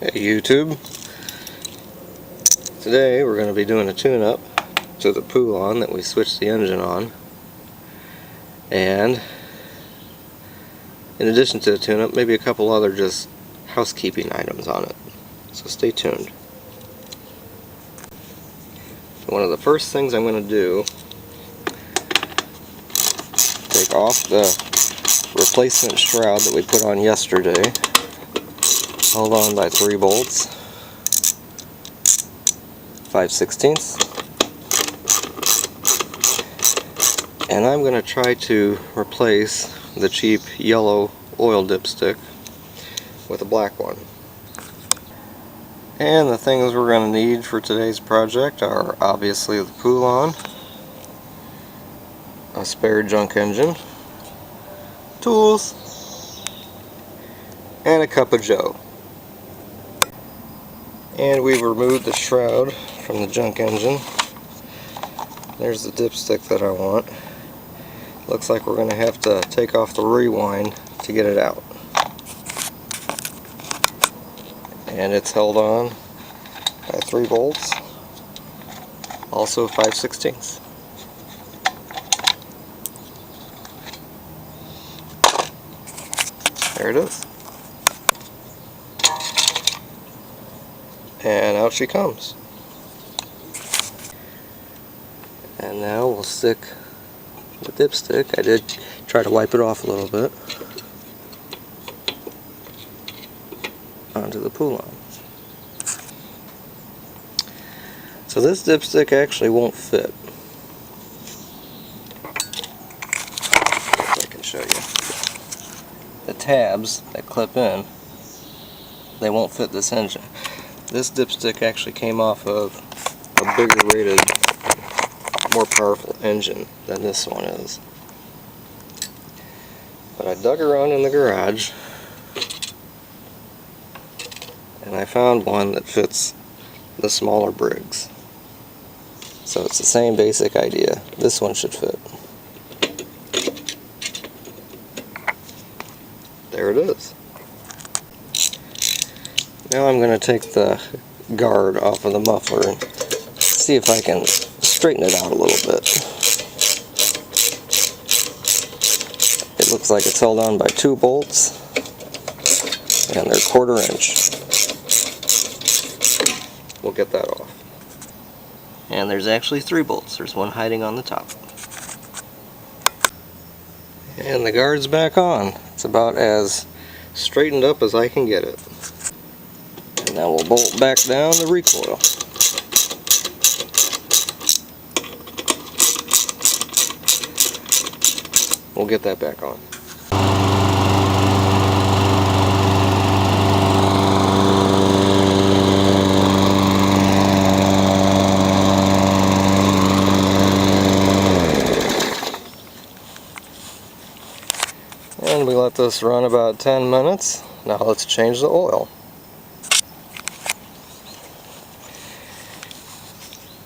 Hey YouTube, today we're going to be doing a tune-up to the Poulan that we switched the engine on, and in addition to the tune-up, maybe a couple other just housekeeping items on it, so stay tuned. One of the first things I'm going to do, take off the replacement shroud that we put on yesterday, held on by 3 bolts, 5/16, and I'm going to try to replace the cheap yellow oil dipstick with a black one. And the things we're going to need for today's project are obviously the Poulan, a spare junk engine, tools, and a cup of joe. And we've removed the shroud from the junk engine. There's the dipstick that I want. Looks like we're going to have to take off the rewind to get it out. And it's held on by 3 bolts, also 5/16. There it is. And out she comes. And now we'll stick the dipstick. I did try to wipe it off a little bit onto the Poulan. So this dipstick actually won't fit. If I can show you. The tabs that clip in, they won't fit this engine. This dipstick actually came off of a bigger rated, more powerful engine than this one is. But I dug around in the garage and I found one that fits the smaller Briggs. So it's the same basic idea. This one should fit. There it is. Now I'm going to take the guard off of the muffler and see if I can straighten it out a little bit. It looks like it's held on by 2 bolts and they're 1/4 inch. We'll get that off. And there's actually 3 bolts. There's one hiding on the top. And the guard's back on. It's about as straightened up as I can get it. And now we'll bolt back down the recoil. We'll get that back on. And we let this run about 10 minutes. Now let's change the oil.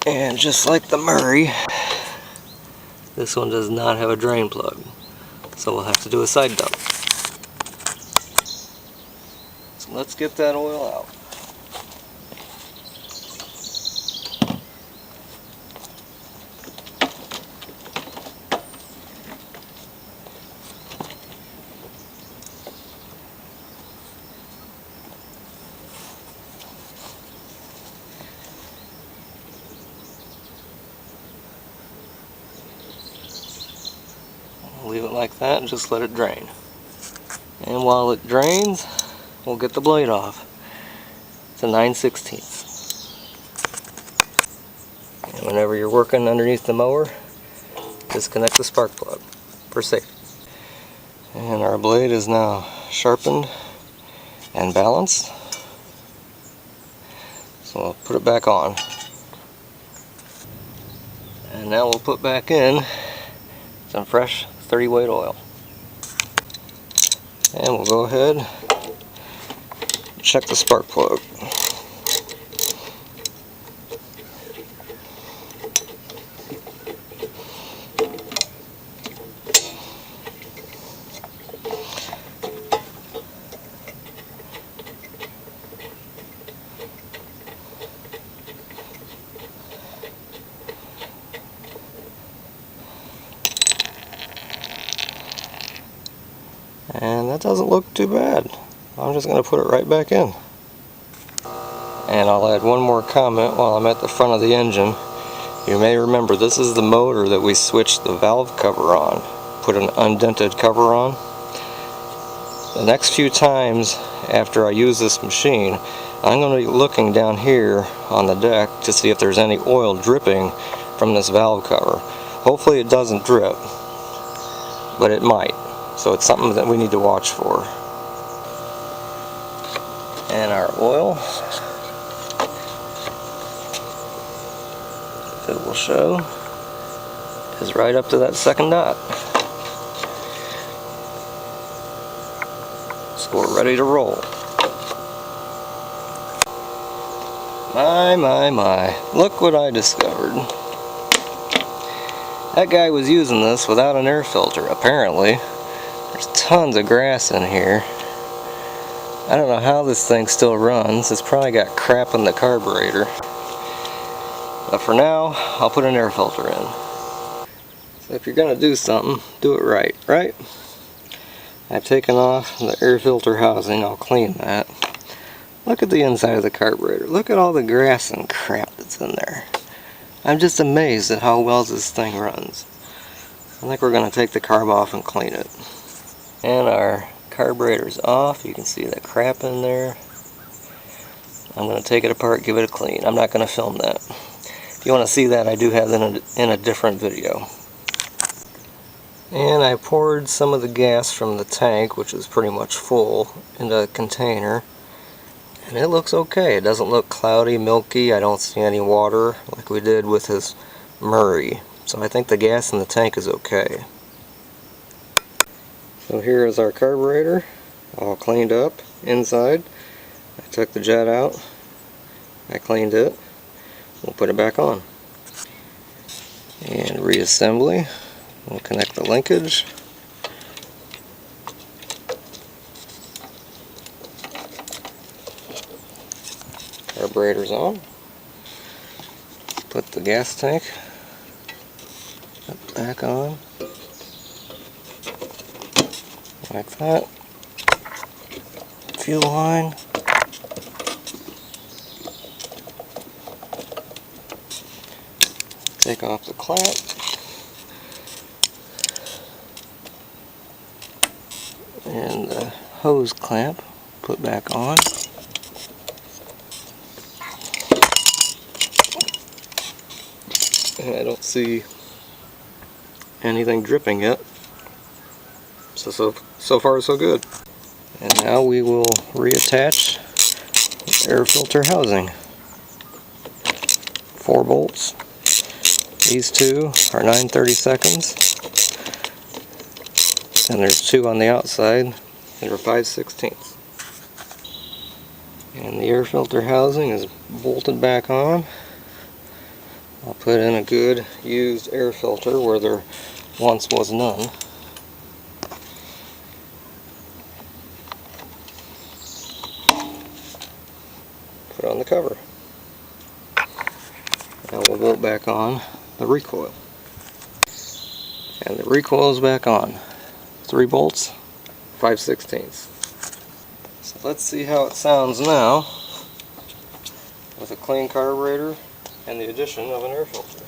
And just like the Murray, this one does not have a drain plug, so we'll have to do a side dump. So let's get that oil out. Leave it like that and just let it drain. And while it drains, we'll get the blade off. It's a 9/16. And whenever you're working underneath the mower, disconnect the spark plug for safety. And our blade is now sharpened and balanced. So we'll put it back on. And now we'll put back in some fresh 30 weight oil. And we'll go ahead and check the spark plug. doesn't look too bad. I'm just going to put it right back in. And I'll add one more comment while I'm at the front of the engine. You may remember this is the motor that we switched the valve cover on. Put an undented cover on. The next few times after I use this machine, I'm going to be looking down here on the deck to see if there's any oil dripping from this valve cover. Hopefully it doesn't drip, but it might. So it's something that we need to watch for. And our oil, if it will show, is right up to that second dot. So we're ready to roll. My, look what I discovered. That guy was using this without an air filter, apparently. There's tons of grass in here. I don't know how this thing still runs. It's probably got crap in the carburetor. But for now, I'll put an air filter in. So if you're going to do something, do it right, right? I've taken off the air filter housing. I'll clean that. Look at the inside of the carburetor. Look at all the grass and crap that's in there. I'm just amazed at how well this thing runs. I think we're going to take the carb off and clean it. And our carburetor's off. You can see that crap in there. I'm going to take it apart, give it a clean. I'm not going to film that. If you want to see that, I do have that in a different video. And I poured some of the gas from the tank, which is pretty much full, into a container. And it looks okay. It doesn't look cloudy, milky. I don't see any water like we did with his Murray. So I think the gas in the tank is okay. So here is our carburetor, all cleaned up inside. I took the jet out. I cleaned it. We'll put it back on. And reassembly. We'll connect the linkage. Carburetor's on. Put the gas tank back on. Like that. Fuel line. Take off the clamp. And the hose clamp put back on. And I don't see anything dripping yet. So far so good. And now we will reattach the air filter housing. 4 bolts. These two are 9/32, and there's 2 on the outside that are 5/16. And the air filter housing is bolted back on. I'll put in a good used air filter where there once was none. Put on the cover. Now we'll bolt back on the recoil. And the recoil is back on. 3 bolts, 5/16. So let's see how it sounds now with a clean carburetor and the addition of an air filter.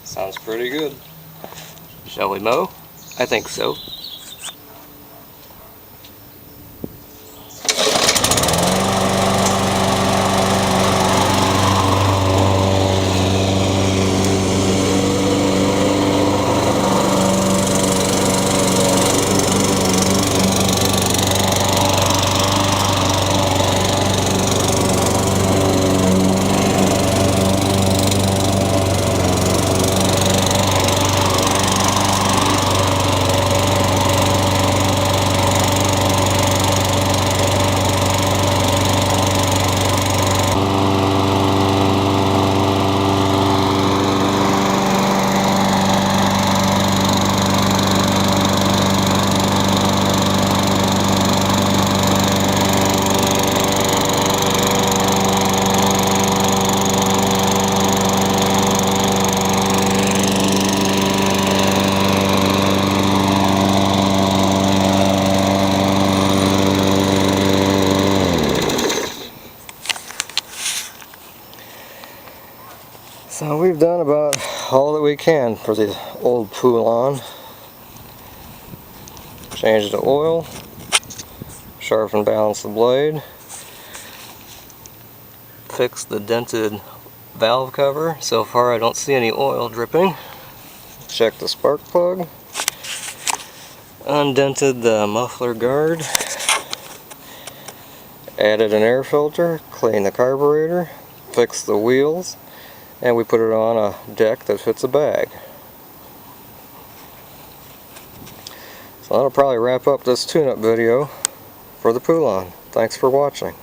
Sounds pretty good. Shall we mow? I think so. done about all that we can for the old Poulan. Changed the oil, sharpen and balance the blade, fixed the dented valve cover. So far I don't see any oil dripping. Check the spark plug, undented the muffler guard, added an air filter, cleaned the carburetor, fixed the wheels, and we put it on a deck that fits a bag. So that'll probably wrap up this tune-up video for the Poulan. Thanks for watching.